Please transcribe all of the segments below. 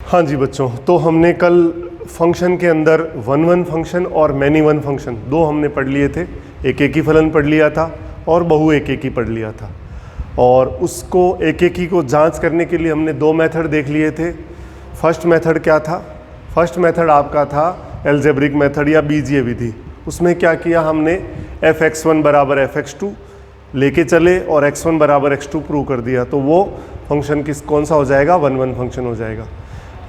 हाँ जी बच्चों, तो हमने कल फंक्शन के अंदर वन वन फंक्शन और मैनी वन फंक्शन दो हमने पढ़ लिए थे। एक एक ही फलन पढ़ लिया था और बहु एक एक ही पढ़ लिया था। और उसको एक एक ही को जांच करने के लिए हमने दो मेथड देख लिए थे। फर्स्ट मेथड क्या था? फर्स्ट मेथड आपका था एल्जेब्रिक मेथड या बीजीय विधि। उसमें क्या किया हमने, f(x1) बराबर f(x2) लेके चले और x1 बराबर x2 प्रूव कर दिया। तो वो फंक्शन कौन सा हो जाएगा? वन वन फंक्शन हो जाएगा।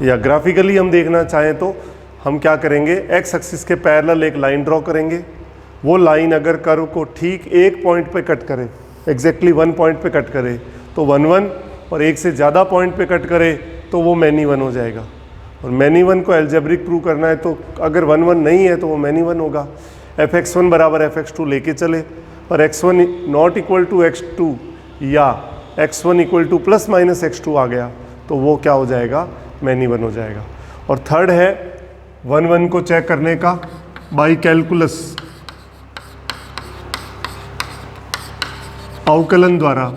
या ग्राफिकली हम देखना चाहें तो हम क्या करेंगे, एक्स एक्सिस के पैरेलल एक लाइन ड्रॉ करेंगे। वो लाइन अगर कर्व को ठीक एक पॉइंट पे कट करे, एग्जैक्टली वन पॉइंट पे कट करे तो वन वन, और एक से ज़्यादा पॉइंट पे कट करे तो वो मैनी वन हो जाएगा। और मैनी वन को एल्जेब्रिक प्रूव करना है तो अगर वन वन नहीं है तो वो मैनी वन होगा। f(x1) बराबर f(x2) लेके चले और x1 not equal to x2 या x1 equal two plus minus x2 आ गया तो वो क्या हो जाएगा? मैनी वन हो जाएगा। और थर्ड है वन वन को चेक करने का बाई कैलकुलस, अवकलन द्वारा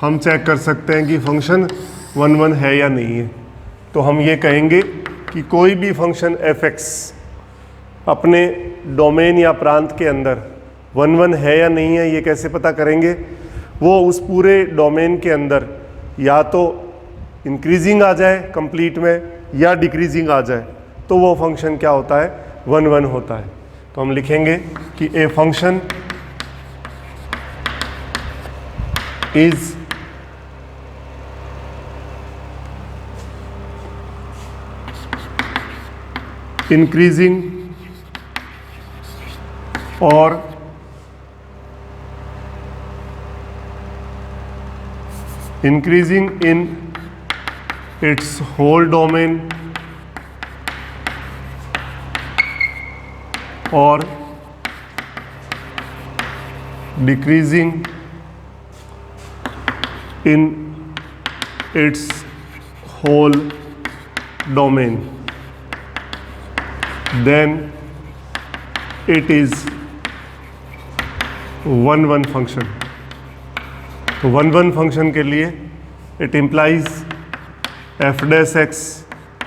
हम चेक कर सकते हैं कि फंक्शन वन वन है या नहीं है। तो हम ये कहेंगे कि कोई भी फंक्शन f(x) अपने डोमेन या प्रांत के अंदर वन वन है या नहीं है, ये कैसे पता करेंगे? वो उस पूरे डोमेन के अंदर या तो इंक्रीजिंग आ जाए कंप्लीट में या डिक्रीजिंग आ जाए तो वो फंक्शन क्या होता है? वन वन होता है। तो हम लिखेंगे कि ए फंक्शन इज इंक्रीजिंग और increasing in its whole domain or decreasing in its whole domain, then it is one one function। तो वन वन फंक्शन के लिए it implies f dash x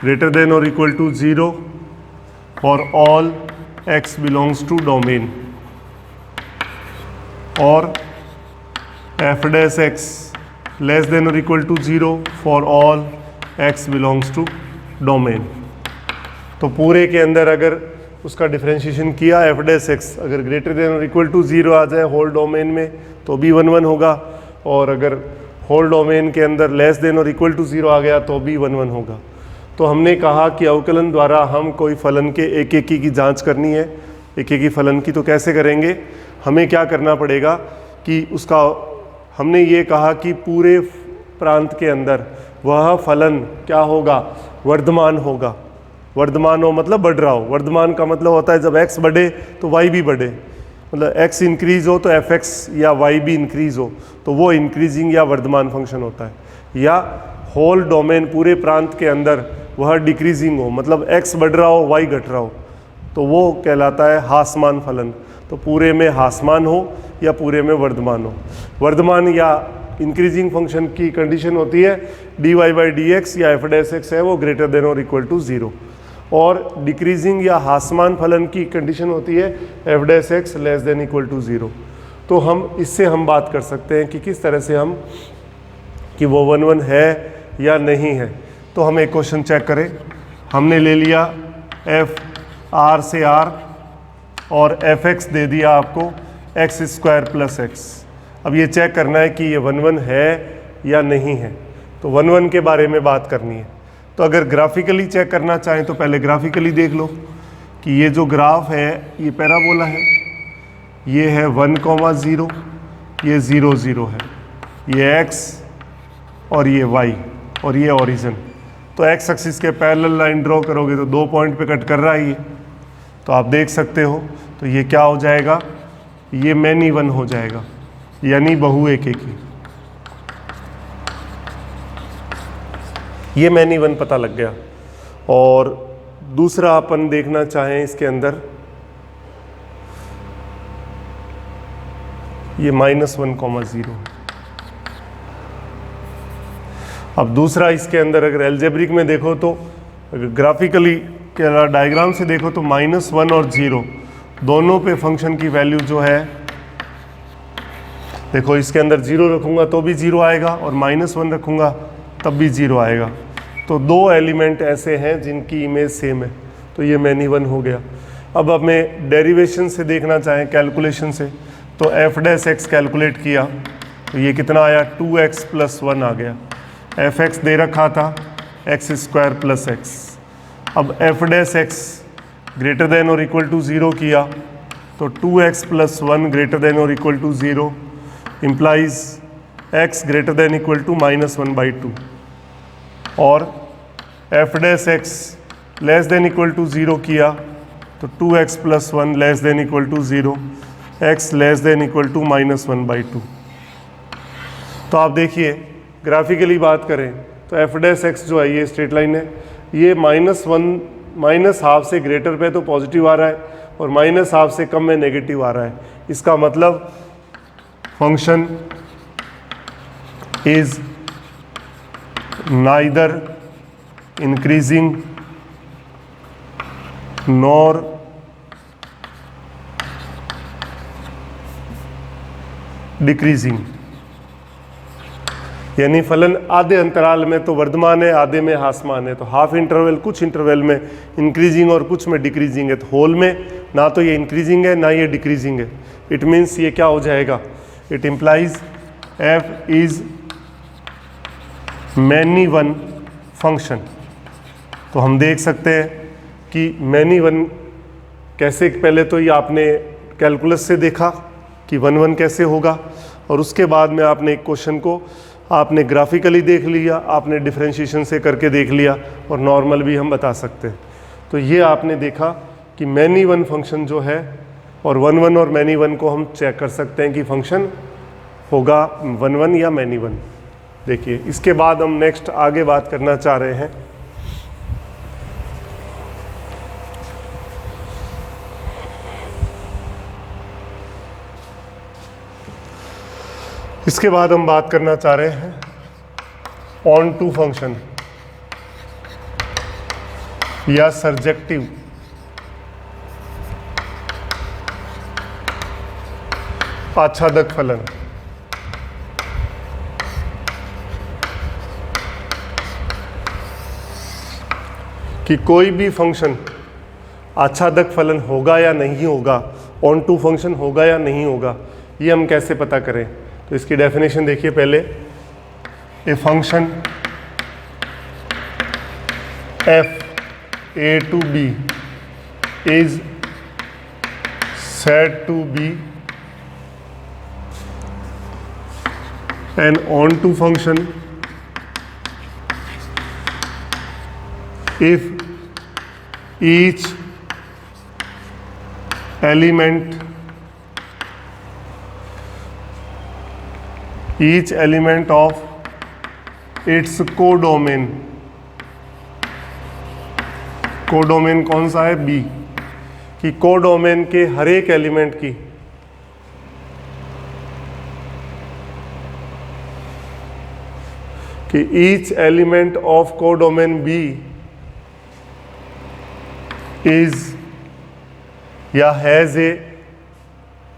greater than और equal to 0 for all x belongs to domain, और f dash x less than और equal to 0 for all x belongs to domain. तो पूरे के अंदर अगर उसका डिफरेंशिएशन किया f डैश x अगर ग्रेटर देन और इक्वल टू 0 आ जाए होल डोमेन में तो भी वन वन होगा, और अगर होल डोमेन के अंदर लेस देन और इक्वल टू 0 आ गया तो भी वन वन होगा। तो हमने कहा कि अवकलन द्वारा हम कोई फलन के एक एक की जांच करनी है, एक एक ही फलन की। तो कैसे करेंगे? हमें क्या करना पड़ेगा कि उसका हमने ये कहा कि पूरे प्रांत के अंदर वह फलन क्या होगा? वर्धमान होगा। वर्धमान हो मतलब बढ़ रहा हो। वर्धमान का मतलब होता है जब x बढ़े तो y भी बढ़े, मतलब x इंक्रीज हो तो f(x) या y भी इंक्रीज हो तो वो इंक्रीजिंग या वर्धमान फंक्शन होता है। या होल डोमेन पूरे प्रांत के अंदर वह डिक्रीजिंग हो, मतलब x बढ़ रहा हो y घट रहा हो तो वो कहलाता है हासमान फलन। तो पूरे में हासमान हो या पूरे में वर्धमान हो। वर्धमान या इंक्रीजिंग फंक्शन की कंडीशन होती है dy/dx या f डैश x है वो ग्रेटर देन और इक्वल टू 0, और डिक्रीजिंग या हासमान फलन की कंडीशन होती है f dash x less than equal to 0। तो हम इससे हम बात कर सकते हैं कि किस तरह से हम कि वो वन वन है या नहीं है। तो हम एक क्वेश्चन चेक करें। हमने ले लिया f r से r और f(x) दे दिया आपको x² + x। अब ये चेक करना है कि ये वन वन है या नहीं है। तो वन वन के बारे में बात करनी है। तो अगर ग्राफिकली चेक करना चाहें तो पहले ग्राफिकली देख लो कि ये जो ग्राफ है ये पैराबोला है, ये है 1,0, ये 0 0 है, ये x और ये y और ये ओरिजिन। तो x एक्सिस के पैरेलल लाइन ड्रॉ करोगे तो दो पॉइंट पे कट कर रहा है ये, तो आप देख सकते हो। तो ये क्या हो जाएगा? ये मैनी वन हो जाएगा, यानी बहु एक एक ही। ये मैनी वन पता लग गया। और दूसरा अपन देखना चाहें इसके अंदर, ये -1,0। अब दूसरा इसके अंदर अगर एल्जेब्रिक में देखो तो अगर ग्राफिकली डायग्राम से देखो तो -1 और 0 दोनों पे फंक्शन की वैल्यू जो है, देखो इसके अंदर 0 रखूँगा तो भी 0 आएगा और -1 रखूँगा तब भी 0 आएगा। तो दो एलिमेंट ऐसे हैं जिनकी इमेज सेम है, तो ये मैनी वन हो गया। अब हमें डेरिवेशन से देखना चाहें, कैलकुलेशन से, तो f' कैलकुलेट किया तो ये कितना आया, 2x + 1 आ गया। fx दे रखा था x² + x। अब f' ग्रेटर देन और इक्वल टू 0 किया तो 2x + 1 ग्रेटर देन और इक्वल टू 0 इम्प्लाइज x greater than equal to -1/2, और f' less than equal to 0 किया तो 2x + 1 less than equal to 0, x less than equal to -1/2। तो आप देखिए ग्राफिकली बात करें तो f' जो है ये स्ट्रेट लाइन है, ये -1 ½ से ग्रेटर पे तो पॉजिटिव आ रहा है और -½ से कम में नेगेटिव आ रहा है। इसका मतलब function is neither increasing nor decreasing, यानी फलन आधे अंतराल में तो वर्धमान है, आधे में ह्रासमान है। तो हाफ इंटरवल, कुछ इंटरवल में इंक्रीजिंग और कुछ में डिक्रीजिंग है। तो होल में ना तो ये इंक्रीजिंग है ना ये डिक्रीजिंग है। इट मीन्स ये क्या हो जाएगा, it implies f is many one function. तो हम देख सकते हैं कि मैनी वन कैसे, पहले तो ये आपने कैलकुलस से देखा कि 1 कैसे होगा, और उसके बाद में आपने एक क्वेश्चन को आपने ग्राफिकली देख लिया, आपने डिफरेंशिएशन से करके देख लिया, और नॉर्मल भी हम बता सकते हैं। तो ये आपने देखा कि मैनी वन फंक्शन जो है, और 1 और मैनी वन को हम चेक कर सकते हैं कि फंक्शन होगा 1 या मैनी वन। देखिए इसके बाद हम नेक्स्ट आगे बात करना चाह रहे हैं इसके बाद हम बात करना चाह रहे हैं ऑन टू फंक्शन या सर्जेक्टिव आच्छादक फलन। कि कोई भी फंक्शन आच्छादक फलन होगा या नहीं होगा, ऑन टू फंक्शन होगा या नहीं होगा, ये हम कैसे पता करें। तो इसकी डेफिनेशन देखिए पहले, a function f a to b is said to be an onto function if each element of its codomain, codomain कौन सा है, बी, कि कोडोमेन के हर एक एलिमेंट की कि each element of codomain B is या has a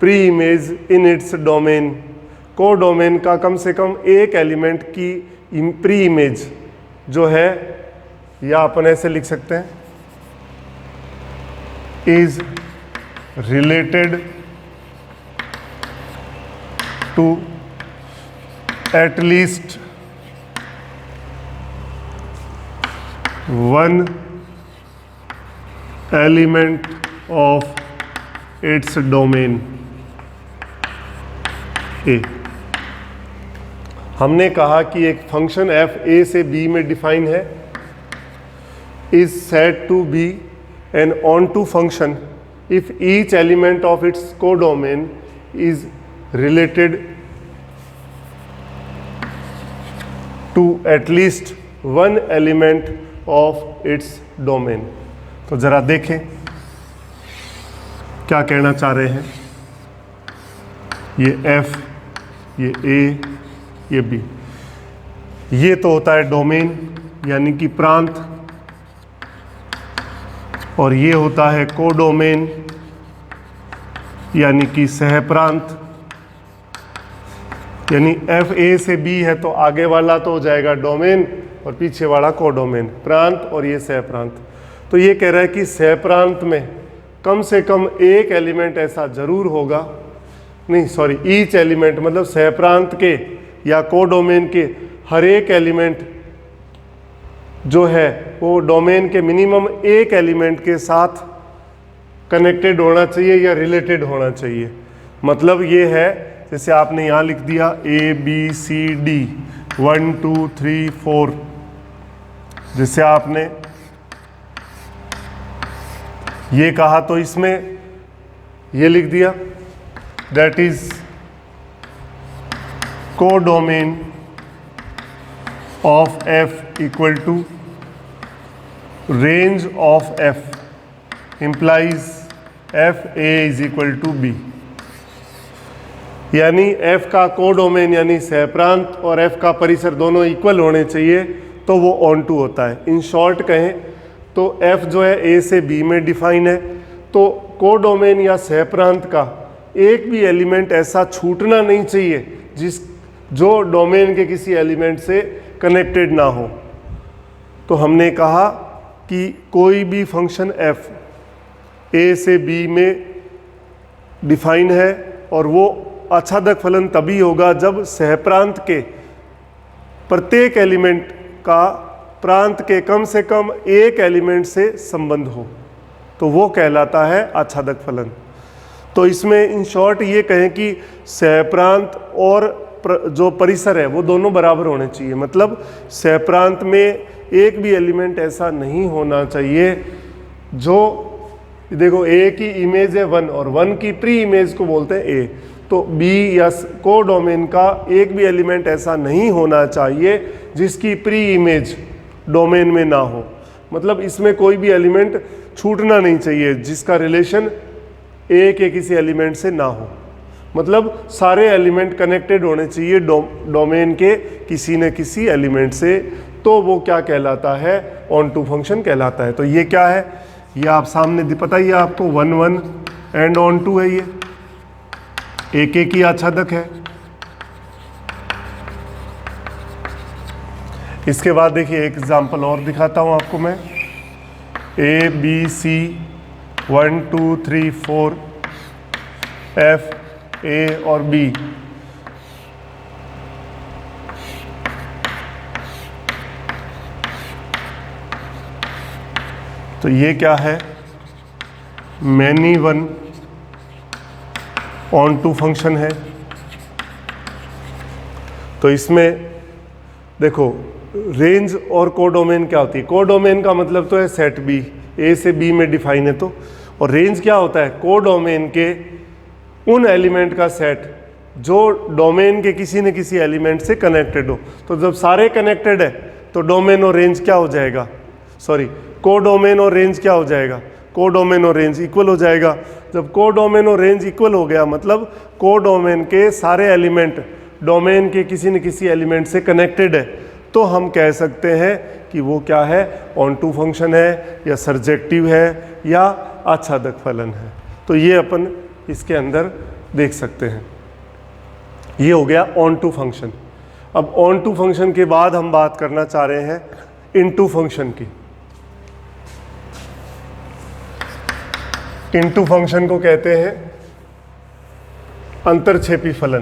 preimage in its domain. Codomain का कम से कम एक एलिमेंट की प्री इमेज जो है, या अपन ऐसे लिख सकते हैं, is related to at least one element of its domain ए। हमने कहा कि एक फंक्शन f a से b में डिफाइन है, is said to be N on to function if each element of its codomain is related to at least one element of its domain. तो जरा देखें क्या कहना चाह रहे हैं। ये f, ये a, ये b, ये तो होता है डोमेन यानी कि प्रांत, और ये होता है कोडोमेन यानी कि सहप्रांत। यानी एफ ए से बी है तो आगे वाला तो हो जाएगा डोमेन और पीछे वाला कोडोमेन, प्रांत और ये सहप्रांत। तो ये कह रहा है कि सहप्रांत में कम से कम एक एलिमेंट ऐसा जरूर होगा, नहीं सॉरी, ईच एलिमेंट मतलब सहप्रांत के या कोडोमेन के हर एक एलिमेंट जो है वो डोमेन के मिनिमम एक एलिमेंट के साथ कनेक्टेड होना चाहिए या रिलेटेड होना चाहिए। मतलब ये है जैसे आपने यहाँ लिख दिया ए बी सी डी 1 2 3 4, जैसे आपने ये कहा तो इसमें ये लिख दिया that is codomain of F equal to range of F implies F A is equal to B. यानी एफ का कोडोमेन यानी सहप्रांत और एफ का परिसर दोनों इक्वल होने चाहिए तो वो ऑन टू होता है। इन शॉर्ट कहें तो एफ जो है ए से बी में डिफाइन है, तो कोडोमेन या सहप्रांत का एक भी एलिमेंट ऐसा छूटना नहीं चाहिए जो डोमेन के किसी एलिमेंट से कनेक्टेड ना हो। तो हमने कहा कि कोई भी फंक्शन एफ ए से बी में डिफाइन है और वो आच्छादक फलन तभी होगा जब सहप्रांत के प्रत्येक एलिमेंट का प्रांत के कम से कम एक एलिमेंट से संबंध हो, तो वो कहलाता है आच्छादक फलन। तो इसमें इन शॉर्ट ये कहें कि सहप्रांत और जो परिसर है वो दोनों बराबर होने चाहिए। मतलब सहप्रांत में एक भी एलिमेंट ऐसा नहीं होना चाहिए जो, देखो ए की इमेज है 1 और 1 की प्री इमेज को बोलते हैं ए, तो बी या कोडोमेन का एक भी एलिमेंट ऐसा नहीं होना चाहिए जिसकी प्री इमेज डोमेन में ना हो। मतलब इसमें कोई भी एलिमेंट छूटना नहीं चाहिए जिसका रिलेशन ए के किसी एलिमेंट से ना हो। मतलब सारे एलिमेंट कनेक्टेड होने चाहिए डोमेन के किसी न किसी एलिमेंट से, तो वो क्या कहलाता है, ऑन टू फंक्शन कहलाता है। तो ये क्या है, ये आप सामने पता ही है आपको 1 1 एंड ऑन टू है, ये एक एक ही आच्छादक है। इसके बाद देखिए एक एग्जांपल और दिखाता हूं आपको मैं, A B C 1 2 3 4 F A और बी। तो ये क्या है, many one on to function है। तो इसमें देखो रेंज और कोडोमेन क्या होती है। कोडोमेन का मतलब तो है सेट बी, ए से बी में डिफाइन है तो, और रेंज क्या होता है, कोडोमेन के उन एलिमेंट का सेट जो डोमेन के किसी न किसी एलिमेंट से कनेक्टेड हो। तो जब सारे कनेक्टेड है तो डोमेन और रेंज क्या हो जाएगा, सॉरी कोडोमेन और रेंज क्या हो जाएगा, कोडोमेन और रेंज इक्वल हो जाएगा। जब कोडोमेन और रेंज इक्वल हो गया मतलब कोडोमेन के सारे एलिमेंट डोमेन के किसी न किसी एलिमेंट से कनेक्टेड है, तो हम कह सकते हैं कि वो क्या है, ऑन टू फंक्शन है या सर्जेक्टिव है या आच्छादक फलन है। तो ये अपन इसके अंदर देख सकते हैं। ये हो गया ऑन टू फंक्शन। अब ऑन टू फंक्शन के बाद हम बात करना चाह रहे हैं इनटू फंक्शन की। इनटू फंक्शन को कहते हैं अंतरछेपी फलन।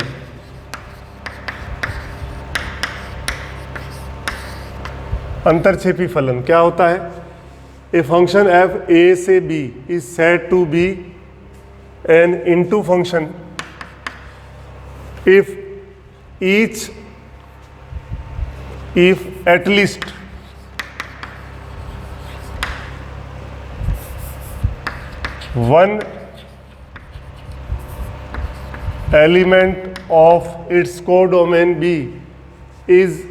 अंतरछेपी फलन क्या होता है, ए फंक्शन एफ ए से B is said to be an into function if at least one element of its codomain B is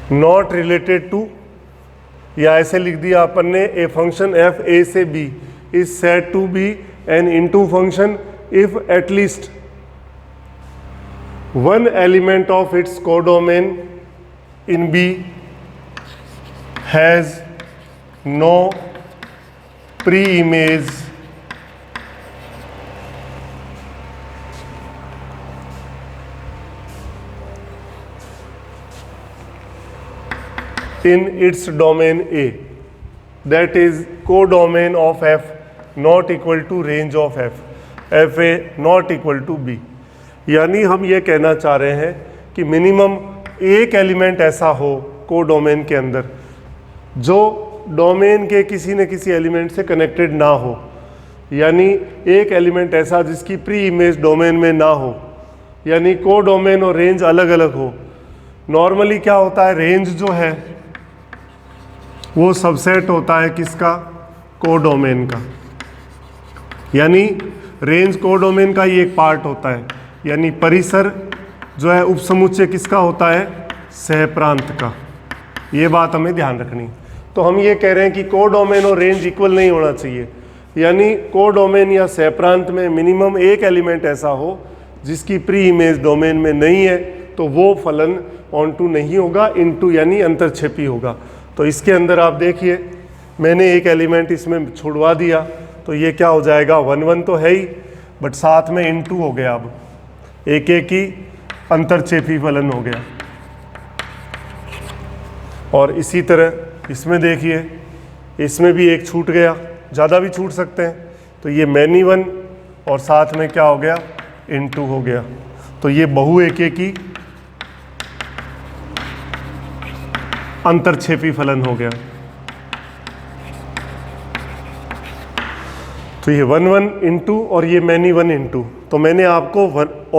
not related to, या ऐसे लिख दिया अपन ने, ए फंक्शन एफ ए से B is said to be an into function if at least one element of its codomain in B has no preimage in its domain A, that is codomain of F not equal to range of F, FA not equal to B। यानी हम ये कहना चाह रहे हैं कि minimum एक element ऐसा हो कोडोमेन के अंदर जो डोमेन के किसी न किसी एलिमेंट से कनेक्टेड ना हो, यानी एक एलिमेंट ऐसा जिसकी प्री इमेज डोमेन में ना हो, यानी कोडोमेन और रेंज अलग अलग हो। नॉर्मली क्या होता है, रेंज जो है वो सबसेट होता है किसका, कोडोमेन का, यानी रेंज कोडोमेन का ही एक पार्ट होता है, यानी परिसर जो है उपसमुच्चय किसका होता है, सहप्रांत का। ये बात हमें ध्यान रखनी। तो हम ये कह रहे हैं कि कोडोमेन और रेंज इक्वल नहीं होना चाहिए, यानी कोडोमेन या सहप्रांत में मिनिमम एक एलिमेंट ऐसा हो जिसकी प्री इमेज डोमेन में नहीं है, तो वो फलन ऑनटू नहीं होगा, इनटू यानी अंतरक्षेपी होगा। तो इसके अंदर आप देखिए मैंने एक एलिमेंट इसमें छुड़वा दिया, तो ये क्या हो जाएगा, 1 1 तो है ही, बट साथ में इनटू हो गया, अब एक एक ही अंतरक्षेपी फलन हो गया। और इसी तरह इसमें देखिए, इसमें भी एक छूट गया, ज़्यादा भी छूट सकते हैं, तो ये मैनी वन और साथ में क्या हो गया, इनटू हो गया। तो ये बहु एक एक ही अंतरक्षेपी फलन हो गया। तो ये 1 1 इनटू और ये मैनी 1 इनटू। तो मैंने आपको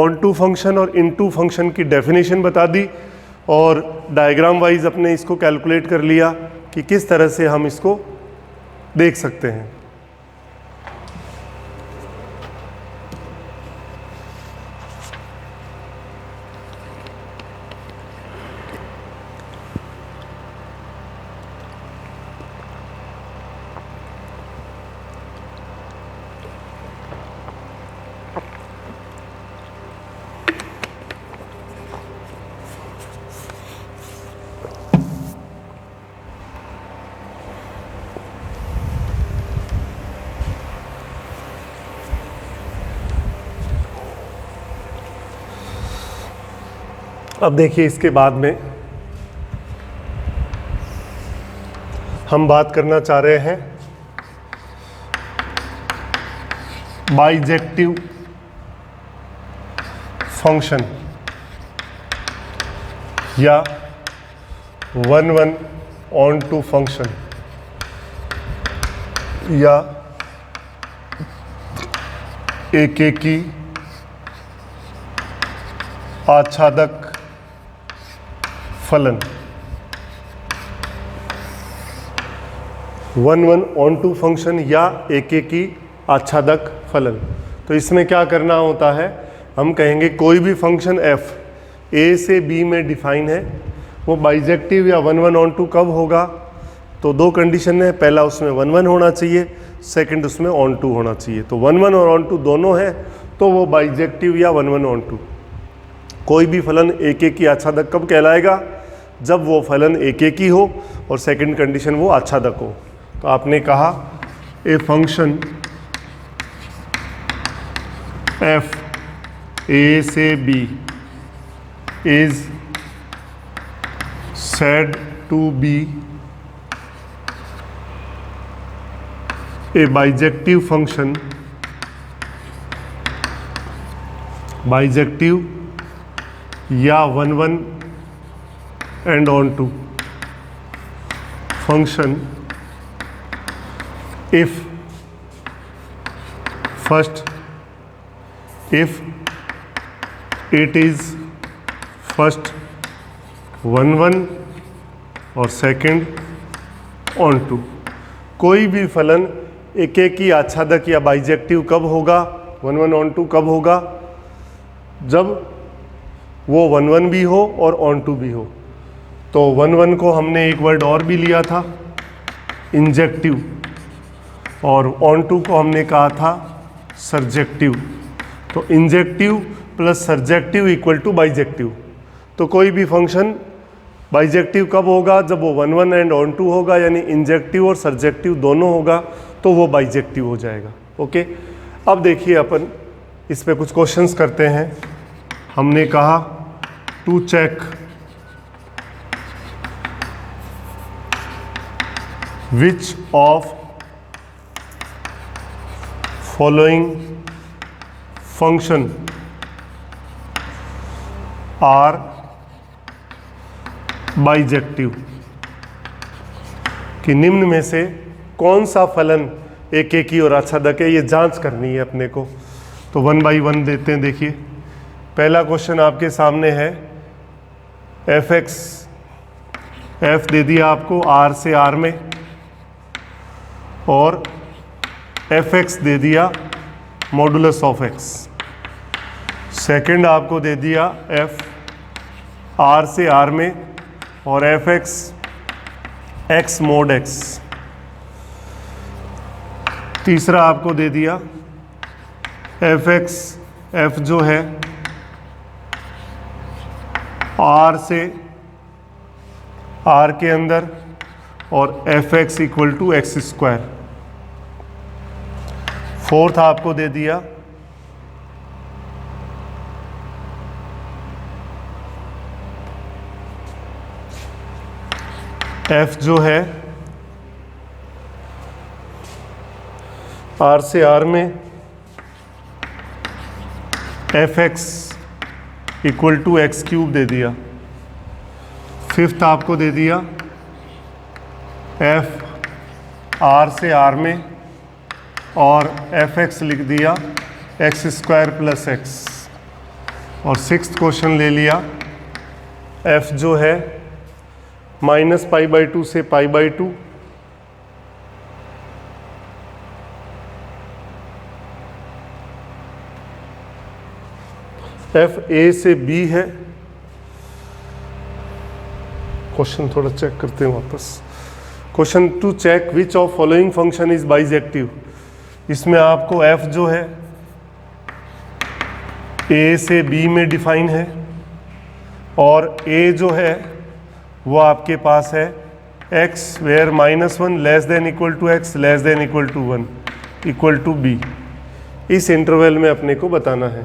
ऑन टू फंक्शन और इनटू फंक्शन की डेफिनेशन बता दी और डायग्राम वाइज अपने इसको कैलकुलेट कर लिया कि किस तरह से हम इसको देख सकते हैं। अब देखिए इसके बाद में हम बात करना चाह रहे हैं बाइजेक्टिव फंक्शन या 1 1 ऑन टू फंक्शन या एकेकी आच्छादक फलन। 1 1 ऑन टू फंक्शन या एकेकी आच्छादक फलन। तो इसमें क्या करना होता है, हम कहेंगे कोई भी फंक्शन f a से b में डिफाइन है, वो बाइजेक्टिव या 1 1 ऑन टू कब होगा, तो दो कंडीशन है, पहला उसमें 1 1 होना चाहिए, सेकंड उसमें ऑन टू होना चाहिए। तो 1 1 और ऑन टू दोनों है तो वो बाइजेक्टिव या 1 1 ऑन टू। कोई भी फलन एक एक ही आच्छादक कब कहलाएगा, जब वो फलन एक एक ही हो और सेकंड कंडीशन वो आच्छादक हो। तो आपने कहा ए फंक्शन f a से b is said to be a bijective function, bijective या 1 1 and on to function if first if it is first 1 1 और सेकंड ऑन टू। कोई भी फलन एक एक ही आच्छादक या बाइजेक्टिव कब होगा, 1 1 ऑन टू कब होगा, जब वो 1 1 भी हो और ऑन टू भी हो। तो 1 1 को हमने एक वर्ड और भी लिया था इंजेक्टिव, और ऑन टू को हमने कहा था सर्जेक्टिव। तो injective plus surjective equal to bijective. तो कोई भी फंक्शन बाइजेक्टिव कब होगा? जब वो 1 1 एंड ऑन टू होगा, यानी इंजेक्टिव और सर्जेक्टिव दोनों होगा, तो वो बाइजेक्टिव हो जाएगा। ओके, अब देखिए अपन इस पे कुछ क्वेश्चंस करते हैं। हमने कहा to check which of following function are bijective, कि निम्न में से कौन सा फलन एक एक की और आच्छादक है, ये जांच करनी है अपने को। तो 1 बाई 1 देते हैं। देखिए पहला क्वेश्चन आपके सामने है, एफ एक्स, एफ दे दिया आपको आर से आर में, और एफ एक्स दे दिया मॉडुलस ऑफ एक्स। सेकंड आपको दे दिया एफ आर से आर में और F x x mod X. तीसरा आपको दे दिया एफ एक्स, एफ जो है आर से आर के अंदर, और F x equal to x square. Fourth आपको दे दिया एफ जो है आर से आर में f x equal to x cube दे दिया। फिफ्थ आपको दे दिया एफ आर से आर में और एफ एक्स लिख दिया एक्स स्क्वायर प्लस एक्स। और सिक्स्थ क्वेश्चन ले लिया एफ जो है माइनस पाई बाई 2 से पाई बाई 2, एफ ए से बी है। क्वेश्चन थोड़ा चेक करते हैं वापस। Question to check which of following function is bijective. इसमें आपको एफ जो है ए से बी में डिफाइन है, और ए जो है वो आपके पास है x where -1 less than equal to X less than equal to 1 equal to B. इस इंटरवल में अपने को बताना है।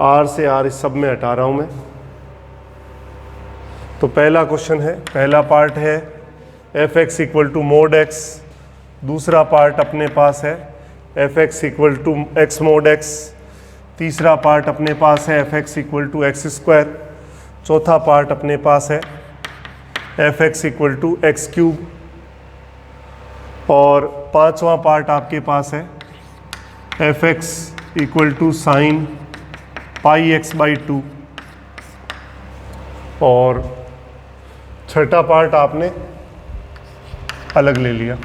आर से आर इस सब में हटा रहा हूं मैं। तो पहला क्वेश्चन है, पहला पार्ट है F x equal to mod X. दूसरा पार्ट अपने पास है F x equal to X mod X. तीसरा पार्ट अपने पास है F x equal to x square. चौथा पार्ट अपने पास है F x equal to x cube. और पांचवा पार्ट आपके पास है F x equal to sine pi X by 2। और छठा पार्ट आपने अलग ले लिया।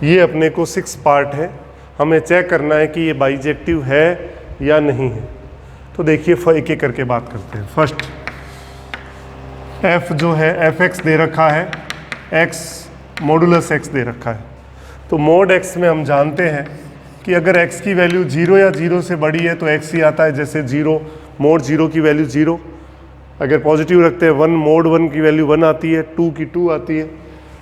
ये अपने को 6 पार्ट है। हमें चेक करना है कि ये बाइजेक्टिव है या नहीं है। तो देखिए एक एक करके बात करते हैं। फर्स्ट एफ जो है एफ एक्स दे रखा है, एक्स मॉडुलस एक्स दे रखा है। तो मोड एक्स में हम जानते हैं कि अगर एक्स की वैल्यू 0 या 0 से बड़ी है तो एक्स ही आता है। जैसे 0 मोड 0 की वैल्यू 0, अगर पॉजिटिव रखते हैं 1 मोड 1 की वैल्यू 1 आती है, 2 की 2 आती है।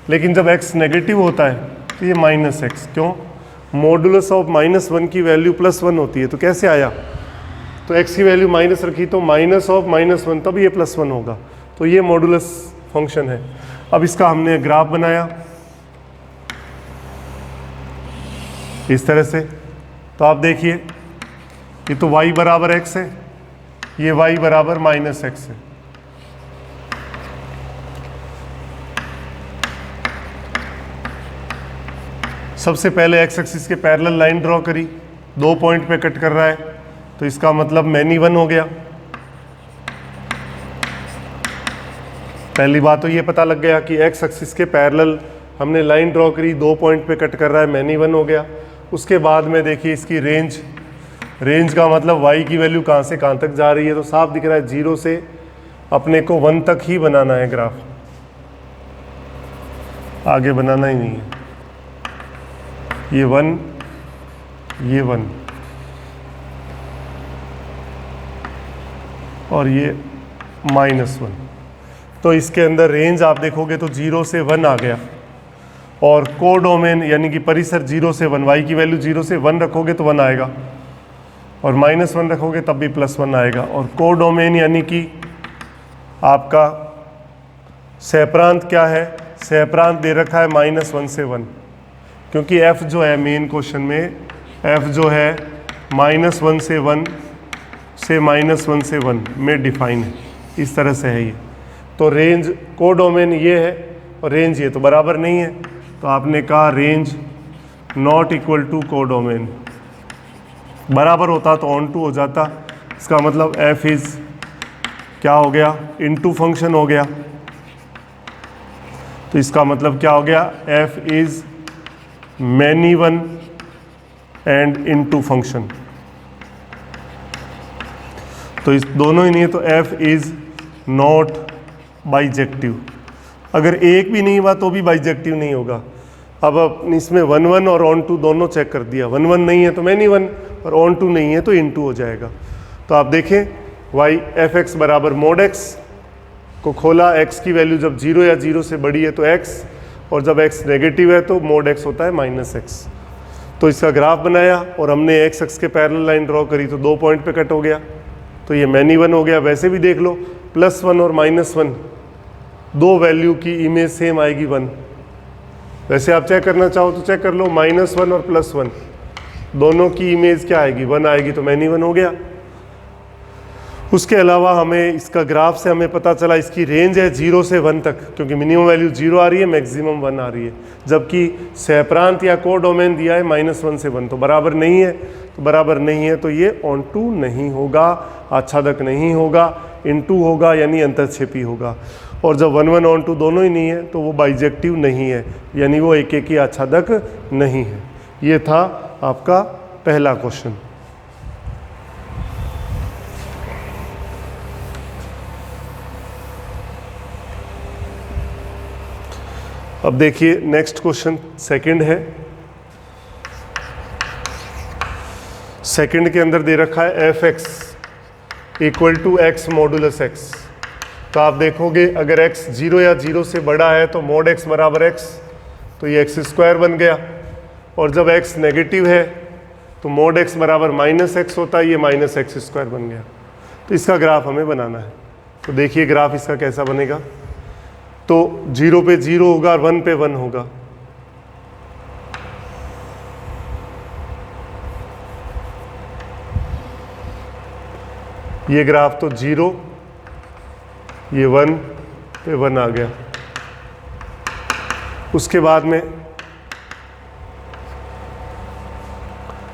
लेकिन जब एक्स नेगेटिव होता है तो ये माइनस एक्स। क्यों? मॉडुलस ऑफ -1 की वैल्यू +1 होती है। तो कैसे आया? तो एक्स की वैल्यू माइनस रखी तो माइनस ऑफ -1, तब ये +1 होगा। तो ये मॉडुलस फंक्शन है। अब इसका हमने ग्राफ बनाया इस तरह से। तो आप देखिए ये तो y बराबर x है, ये y बराबर -x है। सबसे पहले x एक्सिस के पैरेलल लाइन ड्रॉ करी, 2 पॉइंट पे कट कर रहा है, तो इसका मतलब मैनी 1 हो गया। पहली बात तो ये पता लग गया कि x एक्सिस के पैरेलल हमने लाइन ड्रॉ करी, 2 पॉइंट पे कट कर रहा है, मैनी 1 हो गया। उसके बाद में देखिए इसकी रेंज का मतलब y की वैल्यू कहाँ से कहाँ तक जा रही है। तो साफ दिख रहा है 0 से अपने को 1 तक ही बनाना है ग्राफ, आगे बनाना ही नहीं है। ये 1, ये 1 और ये -1। तो इसके अंदर रेंज आप देखोगे तो 0 से 1 आ गया, और कोडोमेन यानी कि परिसर 0 से 1, y की वैल्यू 0 से 1 रखोगे तो 1 आएगा, और -1 रखोगे तब भी +1 आएगा। और कोडोमेन यानी कि आपका सहप्रांत क्या है, सहप्रांत दे रखा है -1 से 1, क्योंकि f जो है मेन क्वेश्चन में f जो है -1 से 1 से -1 से 1 में डिफाइन है, इस तरह से है ये। तो रेंज कोडोमेन ये है और रेंज ये, तो बराबर नहीं है, तो आपने कहा range not equal to codomain. बराबर होता तो ऑन टू हो जाता, इसका मतलब f इज क्या हो गया, इनटू फंक्शन हो गया। तो इसका मतलब क्या हो गया, f is many one and into function. तो इस दोनों ही नहीं है, तो f इज नॉट बाइजेक्टिव। अगर एक भी नहीं हुआ तो भी बाइजेक्टिव नहीं होगा। अब इसमें 1 1 और ऑन टू दोनों चेक कर दिया, 1 1 नहीं है तो मैनी वन, और ऑन टू नहीं है तो इन टू हो जाएगा। तो आप देखें y एफ एक्स बराबर मोड x को खोला, x की वैल्यू जब 0 या 0 से बड़ी है तो x, और जब x नेगेटिव है तो मोड x होता है -x। तो इसका ग्राफ बनाया और हमने x अक्ष के पैरेलल लाइन ड्रॉ करी, तो 2 पॉइंट पे कट हो गया, तो ये मैनी वन हो गया। वैसे भी देख लो +1 और -1 दो वैल्यू की इमेज सेम आएगी 1। वैसे आप चेक करना चाहो तो चेक कर लो, -1 और +1 दोनों की इमेज क्या आएगी, 1 आएगी, तो मैनी वन हो गया। उसके अलावा हमें इसका ग्राफ से हमें पता चला इसकी रेंज है 0 से 1 तक, क्योंकि मिनिमम वैल्यू 0 आ रही है, मैक्सिमम 1 आ रही है, जबकि सहप्रांत या कोडोमेन दिया है -1 से 1, तो बराबर नहीं है। तो बराबर नहीं है तो ये ऑन टू नहीं होगा, आच्छादक नहीं होगा, इनटू होगा यानी अंतर्क्षेपी होगा। और जब 1 1 ऑन टू दोनों ही नहीं है तो वो बाइजेक्टिव नहीं है, यानी वो एक ही आच्छादक नहीं है। ये था आपका पहला क्वेश्चन। अब देखिए नेक्स्ट क्वेश्चन सेकंड है। सेकंड के अंदर दे रखा है F x equal to X modulus X. तो आप देखोगे अगर x 0 या 0 से बड़ा है तो मोड x बराबर x, तो ये x² बन गया, और जब x नेगेटिव है तो मोड x बराबर -x होता है, ये -x² बन गया। तो इसका ग्राफ हमें बनाना है। तो देखिए ग्राफ इसका कैसा बनेगा। तो 0 पे 0 होगा और 1 पे 1 होगा। ये ग्राफ तो 0, ये 1 पे 1 आ गया। उसके बाद में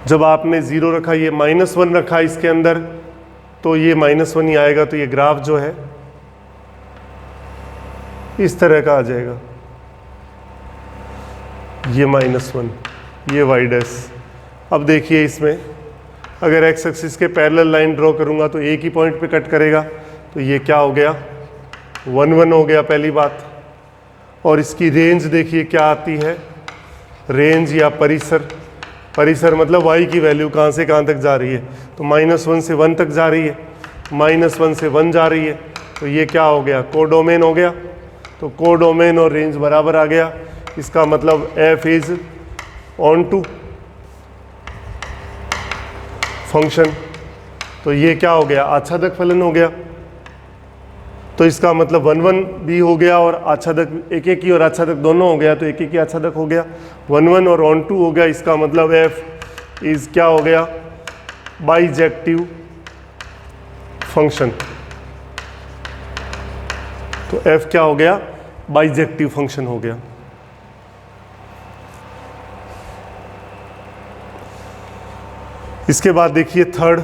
जब आपने 0 रखा, ये -1 रखा इसके अंदर, तो ये -1 ही आएगा। तो ये ग्राफ जो है इस तरह का आ जाएगा, ये -1, ये y डैश। अब देखिए इसमें अगर x एक्सिस के पैरेलल लाइन ड्रॉ करूंगा तो एक ही पॉइंट पे कट करेगा, तो ये क्या हो गया, 1 1 हो गया पहली बात। और इसकी रेंज देखिए क्या आती है, रेंज या परिसर। परिसर मतलब y की वैल्यू कहाँ से कहाँ तक जा रही है, तो -1 से 1 तक जा रही है, -1 से 1 जा रही है, तो ये क्या हो गया, कोडोमेन हो गया। तो कोडोमेन और रेंज बराबर आ गया। इसका मतलब f is on to function. तो ये क्या हो गया, आच्छादक फलन हो गया। तो इसका मतलब 1 1 भी हो गया और आच्छादक एक ही और आच्छादक दोनों हो गया, तो एक ही आच्छादक हो गया। 1 1 और ऑन टू हो गया। इसका मतलब f इज क्या हो गया, बाइजेक्टिव फंक्शन। तो f क्या हो गया, बाइजेक्टिव फंक्शन हो गया। इसके बाद देखिए थर्ड,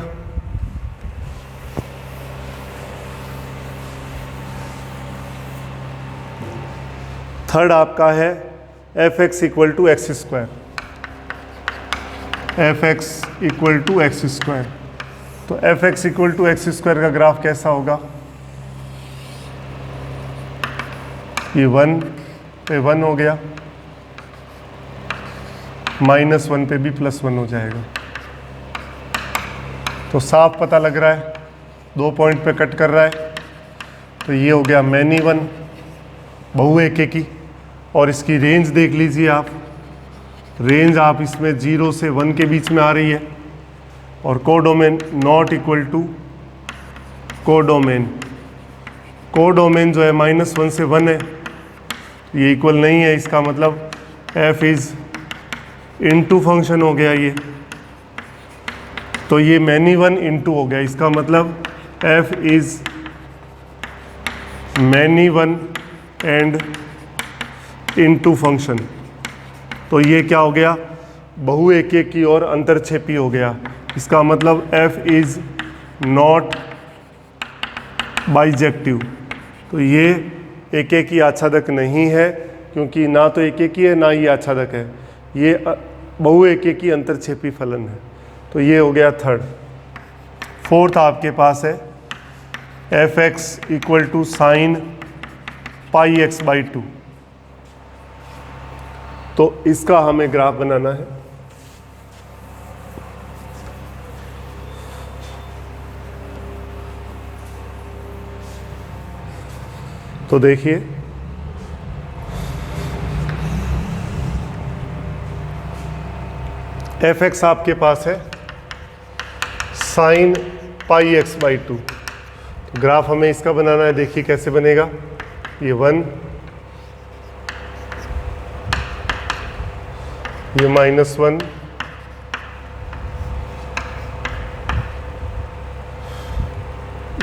थर्ड आपका है F x equal to x square. F x equal to x square. तो f x equal to x square का ग्राफ कैसा होगा, ये 1 पे 1 हो गया, -1 पे भी +1 हो जाएगा। तो साफ पता लग रहा है, 2 पॉइंट पे कट कर रहा है, तो ये हो गया मैनी वन, बहु एकेकी। और इसकी रेंज देख लीजिए आप, रेंज आप इसमें 0 से 1 के बीच में आ रही है। और codomain not equal to codomain, codomain जो है -1 से 1 है, ये इक्वल नहीं है। इसका मतलब f इज इनटू फंक्शन हो गया ये, तो ये मैनी वन इनटू हो गया। इसका मतलब f is many one and into function. तो ये क्या हो गया, बहु एकेकी और अंतरछेपी हो गया। इसका मतलब f इज नॉट बाइजेक्टिव। तो ये एकेकी आच्छादक नहीं है, क्योंकि ना तो एकेकी है ना ही आच्छादक है, ये बहु एकेकी अंतरछेपी फलन है। तो ये हो गया थर्ड। फोर्थ आपके पास है F x equal to sine pi X by 2। तो इसका हमें ग्राफ बनाना है। तो देखिए, एफ एक्स आपके पास है sign pi X by 2। Graph हमें इसका बनाना है। देखिए कैसे बनेगा, ये 1, ये -1,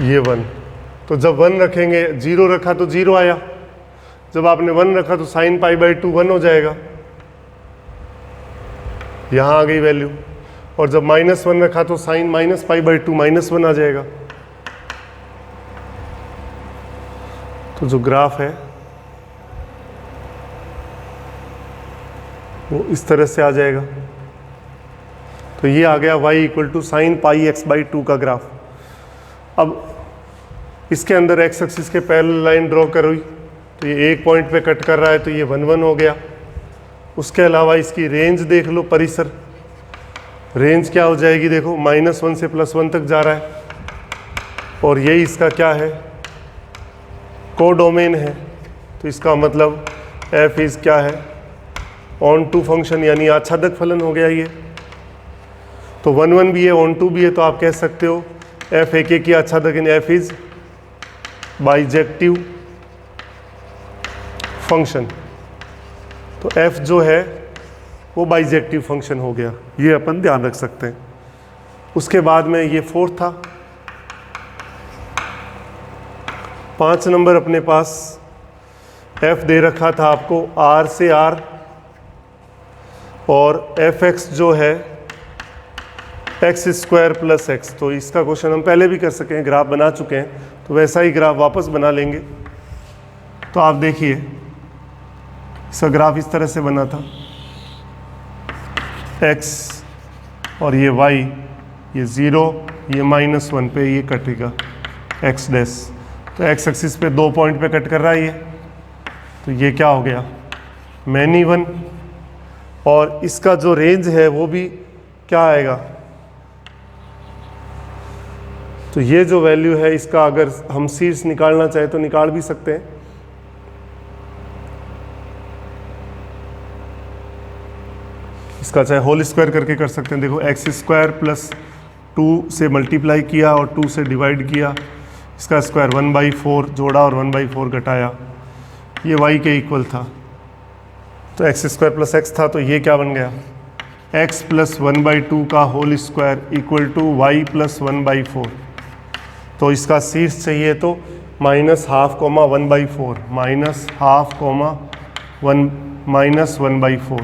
ये 1। तो जब 1 रखेंगे, 0 रखा तो 0 आया, जब आपने 1 रखा तो साइन पाई बाई 2 1 हो जाएगा, यहाँ आ गई वैल्यू। और जब -1 रखा तो साइन माइनस पाई बाई 2 -1 आ जाएगा। तो जो ग्राफ है वो इस तरह से आ जाएगा। तो ये आ गया y equal to sine pi X by 2 का ग्राफ। अब इसके अंदर एक्स एक्सिस के पैरेलल लाइन ड्रॉ करो, तो ये एक पॉइंट पे कट कर रहा है, तो ये 1 1 हो गया। उसके अलावा इसकी रेंज देख लो, परिसर रेंज क्या हो जाएगी, देखो -1 से +1 तक जा रहा है। और यही इसका क्या है, कोडोमेन है। तो इसका मतलब f इज क्या है, ऑन टू फंक्शन, यानी आच्छादक फलन हो गया ये। तो 1 1 भी है, ऑन टू भी है, तो आप कह सकते हो f एकेकी आच्छादक इन f इज बाइजेक्टिव फंक्शन। तो f जो है वो बाइजेक्टिव फंक्शन हो गया, ये अपन ध्यान रख सकते हैं। उसके बाद में ये फोर्थ था। 5 नंबर अपने पास f दे रखा था आपको r से r, और fx जो है x² + x। तो इसका क्वेश्चन हम पहले भी कर सके हैं, ग्राफ बना चुके हैं, तो वैसा ही ग्राफ वापस बना लेंगे। तो आप देखिए, इसका ग्राफ इस तरह से बना था, x और ये y, ये 0, ये -1 पे ये कटेगा x डैश। तो x एक्सिस पे 2 पॉइंट पे कट कर रहा है ये, तो ये क्या हो गया, मैनी वन। और इसका जो रेंज है वो भी क्या आएगा, तो ये जो वैल्यू है इसका, अगर हम शीर्ष निकालना चाहें तो निकाल भी सकते हैं। इसका चाहे होल स्क्वायर करके कर सकते हैं। देखो x² + 2 से मल्टीप्लाई किया और 2 से डिवाइड किया, इसका स्क्वायर 1/4 जोड़ा और 1/4 घटाया, ये y के इक्वल था। तो x² + x था, तो ये क्या बन गया, x + 1/2 का whole square equal to y + 1/4। तो इसका शीर्ष चाहिए तो -½ 1/4, -½ 1/4,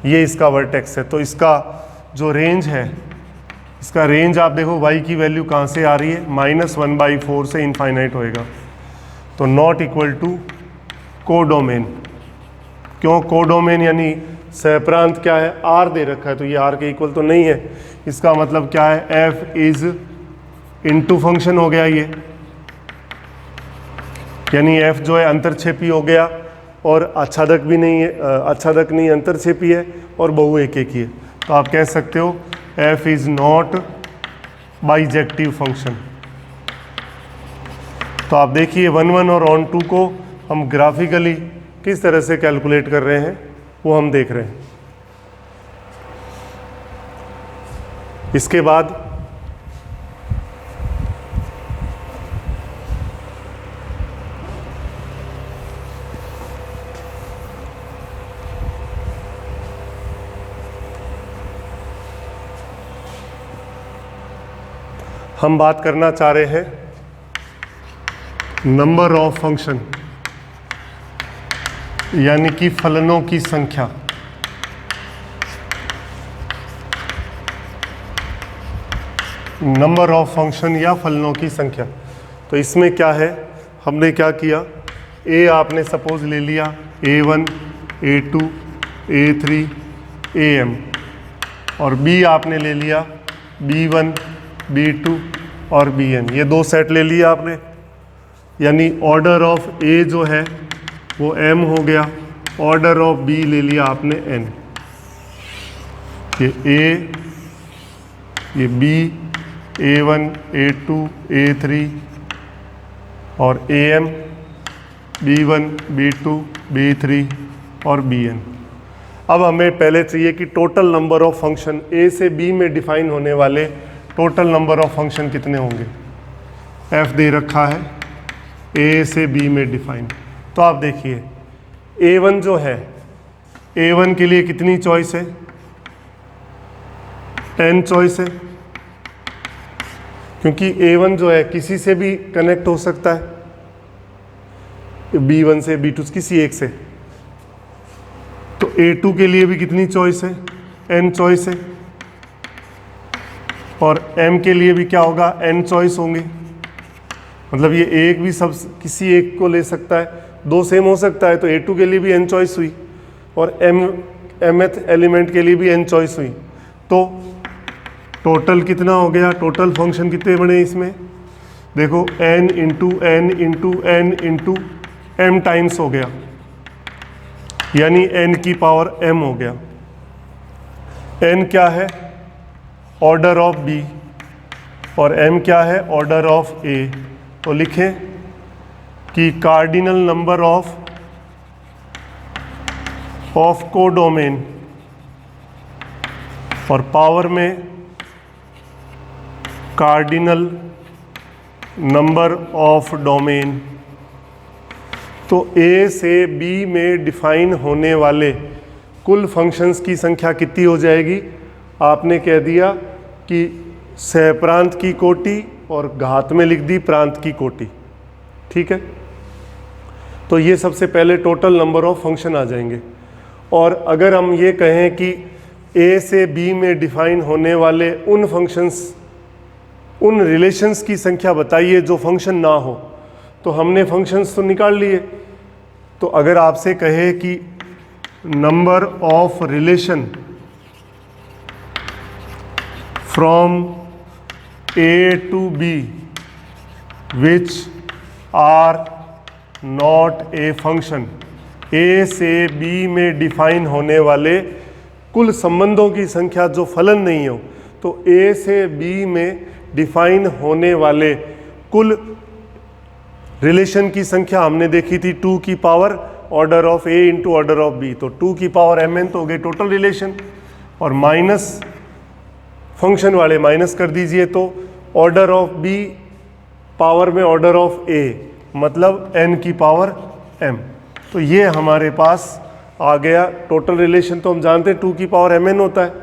ये इसका वर्टेक्स है। तो इसका जो रेंज है, इसका रेंज आप देखो y की वैल्यू कहाँ से आ रही है, -1/4 से इनफाइनाइट होएगा। तो नॉट इक्वल टू कोडोमेन। क्यों कोडोमेन, यानी सहप्रांत क्या है, r दे रखा है, तो ये r के इक्वल तो नहीं है। इसका मतलब क्या है, f इज इनटू फंक्शन हो गया ये, यानी f जो है अंतरछेपी हो गया और आच्छादक भी नहीं है, आच्छादक नहीं अंतरछेपी है और बहु एकेकी है। तो आप कह सकते हो f is not bijective function. तो आप देखिए 1 1 और ऑन 2 को हम ग्राफिकली किस तरह से कैलकुलेट कर रहे हैं वो हम देख रहे हैं। इसके बाद हम बात करना चाह रहे हैं नंबर ऑफ फंक्शन, यानी कि फलनों की संख्या। नंबर ऑफ फंक्शन या फलनों की संख्या। तो इसमें क्या है, हमने क्या किया, ए आपने सपोज ले लिया A1 A2 A3 AM, और बी आपने ले लिया B1 B2 और Bn, ये दो सेट ले लिया आपने। यानी ऑर्डर ऑफ ए जो है वो m हो गया, ऑर्डर ऑफ बी ले लिया आपने n। ये a, ये b, A1 A2 A3 और AM B1 B2 B3 और Bn। अब हमें पहले चाहिए कि total number of function a से b में डिफाइन होने वाले टोटल नंबर ऑफ फंक्शन कितने होंगे। f दे रखा है a से b में डिफाइन। तो आप देखिए A1 जो है, A1 के लिए कितनी चॉइस है, n चॉइस है, क्योंकि A1 जो है किसी से भी कनेक्ट हो सकता है, B1 से B2 किसी एक से। तो A2 के लिए भी कितनी चॉइस है, n चॉइस है, और M के लिए भी क्या होगा, n चॉइस होंगे। मतलब ये एक भी सब किसी एक को ले सकता है, दो सेम हो सकता है, तो A2 के लिए भी n चॉइस हुई और mth एलिमेंट के लिए भी n चॉइस हुई। तो टोटल कितना हो गया, टोटल फंक्शन कितने बने इसमें, देखो n into n into n into m times हो गया, यानी n की पावर m हो गया। n क्या है, ऑर्डर ऑफ b, और m क्या है, ऑर्डर ऑफ a। तो लिखें कि कार्डिनल नंबर ऑफ कोडोमेन, और पावर में कार्डिनल नंबर ऑफ डोमेन। तो A से B में डिफाइन होने वाले कुल फंक्शंस की संख्या कितनी हो जाएगी, आपने कह दिया कि सहप्रांत की कोटि और घात में लिख दी प्रांत की कोटि। ठीक है, तो ये सबसे पहले टोटल नंबर ऑफ फंक्शन आ जाएंगे। और अगर हम ये कहें कि A से B में डिफाइन होने वाले उन फंक्शंस, उन रिलेशंस की संख्या बताइए जो फंक्शन ना हो, तो हमने फंक्शंस तो निकाल लिए। तो अगर आपसे कहे कि number of relation from A to B which are not a function, A से B में डिफाइन होने वाले कुल संबंधों की संख्या जो फलन नहीं हो, तो A से B में डिफाइन होने वाले कुल रिलेशन की संख्या हमने देखी थी 2 की power order of A into order of B। तो 2 की पावर mn तो हो गए टोटल रिलेशन, और माइनस फंक्शन वाले माइनस कर दीजिए, तो ऑर्डर ऑफ B पावर में ऑर्डर ऑफ A, मतलब n की पावर m। तो ये हमारे पास आ गया टोटल रिलेशन। तो हम जानते हैं 2 की पावर mn होता है,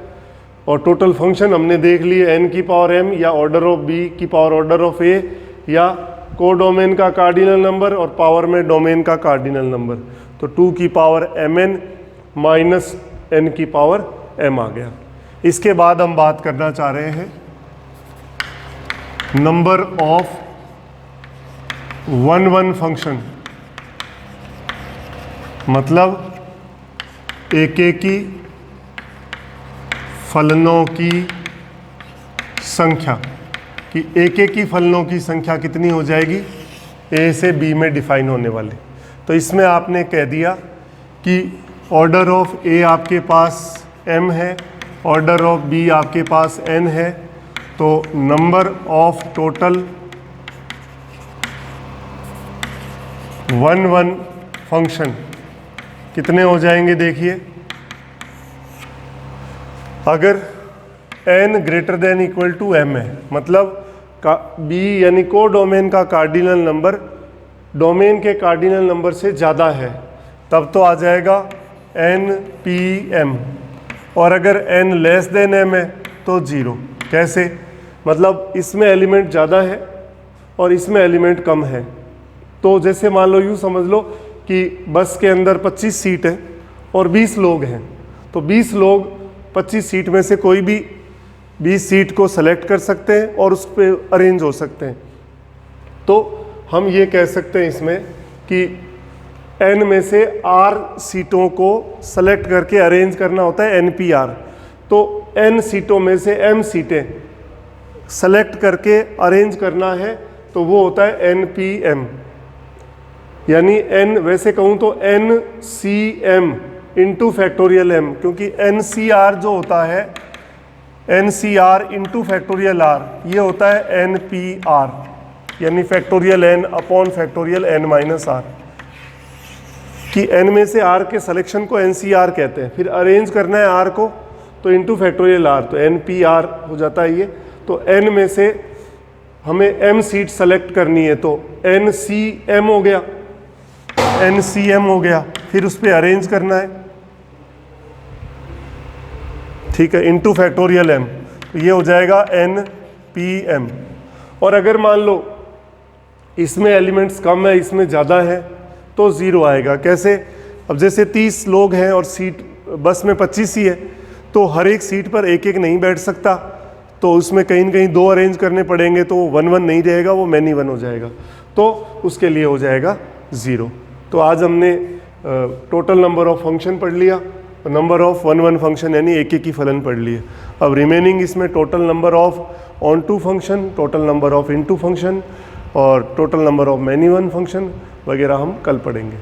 और टोटल फंक्शन हमने देख लिए n की पावर m, या ऑर्डर ऑफ B की पावर ऑर्डर ऑफ A, या कोडोमेन का कार्डिनल नंबर और पावर में डोमेन का कार्डिनल नंबर। तो 2 की पावर mn माइनस n की पावर m आ गया। इसके बाद हम बात करना चाह रहे हैं नंबर ऑफ 1 1 फंक्शन, मतलब एक एक की फलनों की संख्या, कि एक एक की फलनों की संख्या कितनी हो जाएगी A से B में डिफाइन होने वाले। तो इसमें आपने कह दिया कि ऑर्डर ऑफ A आपके पास m है, ऑर्डर ऑफ B आपके पास n है, तो number of total one one function कितने हो जाएंगे देखिए, अगर n greater than equal to m है, मतलब b यानी को डोमेन का कार्डिनल नंबर डोमेन के कार्डिनल नंबर से ज़्यादा है, तब तो आ जाएगा npm, और अगर n लेस देन m है तो 0। कैसे? मतलब इसमें एलिमेंट ज़्यादा है और इसमें एलिमेंट कम है। तो जैसे मान लो, यूँ समझ लो कि बस के अंदर 25 सीट है और 20 लोग हैं, तो 20 लोग 25 सीट में से कोई भी 20 सीट को सेलेक्ट कर सकते हैं और उस पर अरेंज हो सकते हैं। तो हम ये कह सकते हैं इसमें कि n में से r सीटों को सेलेक्ट करके अरेंज करना होता है npr। तो n सीटों में से m सीटें सेलेक्ट करके अरेंज करना है तो वो होता है npm, यानी n वैसे कहूँ तो ncm इंटू फैक्टोरियल m, क्योंकि ncr जो होता है ncr इंटू फैक्टोरियल r, ये होता है npr, यानी factorial n upon factorial n minus r, कि n में से r के सिलेक्शन को ncr कहते हैं। फिर अरेंज करना है r को तो इंटू फैक्टोरियल r, तो npr हो जाता है ये। तो n में से हमें m सीट सेलेक्ट करनी है तो ncm हो गया, ncm हो गया, फिर उस पर अरेंज करना है, ठीक है, इंटू फैक्टोरियल m, तो ये हो जाएगा npm। और अगर मान लो इसमें एलिमेंट्स कम है इसमें ज़्यादा है तो 0 आएगा। कैसे? अब जैसे 30 लोग हैं और सीट बस में 25 ही है, तो हर एक सीट पर एक एक नहीं बैठ सकता, तो उसमें कहीं न कहीं 2 अरेंज करने पड़ेंगे, तो वो 1 1 नहीं रहेगा, वो मैनी 1 हो जाएगा, तो उसके लिए हो जाएगा 0। तो आज हमने टोटल नंबर ऑफ फंक्शन पढ़ लिया, नंबर ऑफ 1 1 फंक्शन यानी एक एक ही फलन पढ़ लिए। अब रिमेनिंग इसमें total number of onto to फंक्शन, total number of into function और total number of many 1 function वगैरह हम कल पढ़ेंगे।